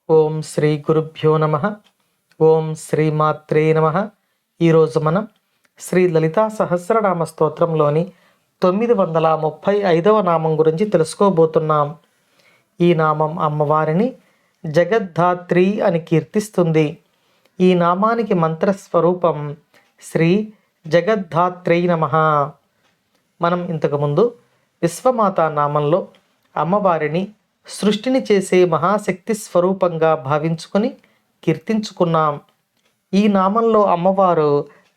ఓం శ్రీ గురుభ్యో నమ. ఓం శ్రీమాత్రే నమ. ఈరోజు మనం శ్రీ లలితా సహస్రనామ స్తోత్రంలోని 935వ నామం గురించి తెలుసుకోబోతున్నాం. ఈ నామం అమ్మవారిని జగద్ధాత్రి అని కీర్తిస్తుంది. ఈ నామానికి మంత్రస్వరూపం శ్రీ జగద్ధాత్రై నమః. మనం ఇంతకుముందు విశ్వమాత నామంలో అమ్మవారిని సృష్టిని చేసే మహాశక్తి స్వరూపంగా భావించుకొని కీర్తించుకున్నాం. ఈ నామంలో అమ్మవారు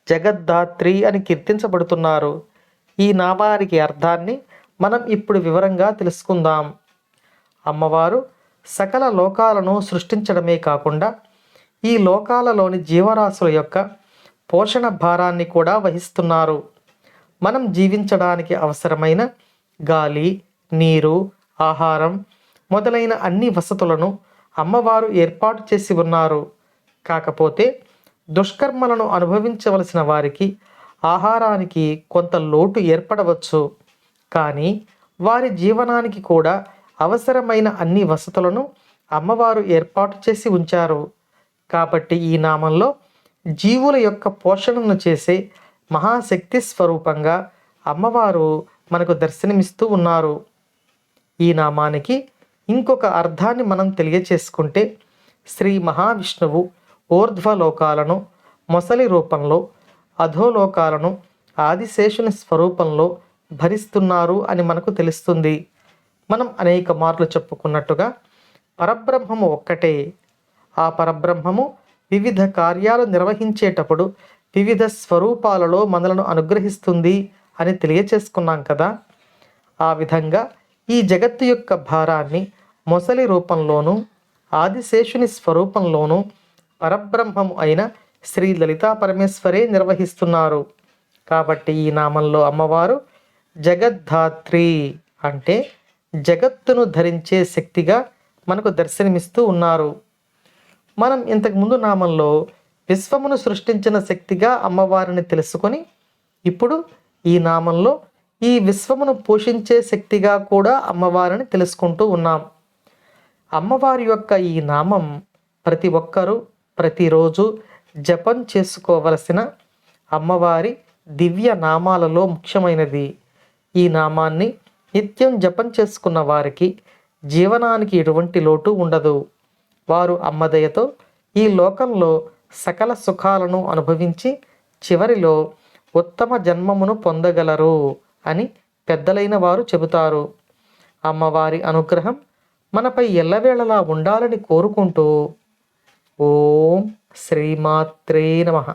జగద్ధాత్రి అని కీర్తించబడుతున్నారు. ఈ నామానికి అర్థాన్ని మనం ఇప్పుడు వివరంగా తెలుసుకుందాం. అమ్మవారు సకల లోకాలను సృష్టించడమే కాకుండా ఈ లోకాలలోని జీవరాశుల యొక్క పోషణ భారాన్ని కూడా వహిస్తున్నారు. మనం జీవించడానికి అవసరమైన గాలి, నీరు, ఆహారం మొదలైన అన్ని వసతులను అమ్మవారు ఏర్పాటు చేసి ఉన్నారు. కాకపోతే దుష్కర్మలను అనుభవించవలసిన వారికి ఆహారానికి కొంత లోటు ఏర్పడవచ్చు. కానీ వారి జీవనానికి కూడా అవసరమైన అన్ని వసతులను అమ్మవారు ఏర్పాటు చేసి ఉంచారు. కాబట్టి ఈ నామంలో జీవుల యొక్క పోషణను చేసే మహాశక్తి స్వరూపంగా అమ్మవారు మనకు దర్శనమిస్తూ ఉన్నారు. ఈ నామానికి ఇంకొక అర్థాన్ని మనం తెలియచేసుకుంటే శ్రీ మహావిష్ణువు ఊర్ధ్వలోకాలను మొసలి రూపంలో, అధోలోకాలను ఆదిశేషుని స్వరూపంలో భరిస్తున్నారు అని మనకు తెలుస్తుంది. మనం అనేక మార్లు చెప్పుకున్నట్టుగా పరబ్రహ్మము ఒక్కటే. ఆ పరబ్రహ్మము వివిధ కార్యాలు నిర్వహించేటప్పుడు వివిధ స్వరూపాలలో మనలను అనుగ్రహిస్తుంది అని తెలియచేసుకున్నాం కదా. ఆ విధంగా ఈ జగత్తు యొక్క భారాన్ని మొసలి రూపంలోనూ ఆదిశేషుని స్వరూపంలోనూ పరబ్రహ్మము అయిన శ్రీ లలితా పరమేశ్వరే నిర్వహిస్తున్నారు. కాబట్టి ఈ నామంలో అమ్మవారు జగద్ధాత్రి అంటే జగత్తును ధరించే శక్తిగా మనకు దర్శనమిస్తూ ఉన్నారు. మనం ఇంతకుముందు నామంలో విశ్వమును సృష్టించిన శక్తిగా అమ్మవారిని తెలుసుకొని ఇప్పుడు ఈ నామంలో ఈ విశ్వమును పోషించే శక్తిగా కూడా అమ్మవారిని తెలుసుకుంటూ ఉన్నాం. అమ్మవారి యొక్క ఈ నామం ప్రతి ఒక్కరూ ప్రతిరోజు జపం చేసుకోవలసిన అమ్మవారి దివ్య నామాలలో ముఖ్యమైనది. ఈ నామాన్ని నిత్యం జపం చేసుకున్న వారికి జీవనానికి ఎటువంటి లోటు ఉండదు. వారు అమ్మదయతో ఈ లోకంలో సకల సుఖాలను అనుభవించి చివరిలో ఉత్తమ జన్మమును పొందగలరు అని పెద్దలైన వారు చెబుతారు. అమ్మవారి అనుగ్రహం మనపై ఎల్లవేళలా ఉండాలని కోరుకుంటూ ఓం శ్రీమాత్రే నమః.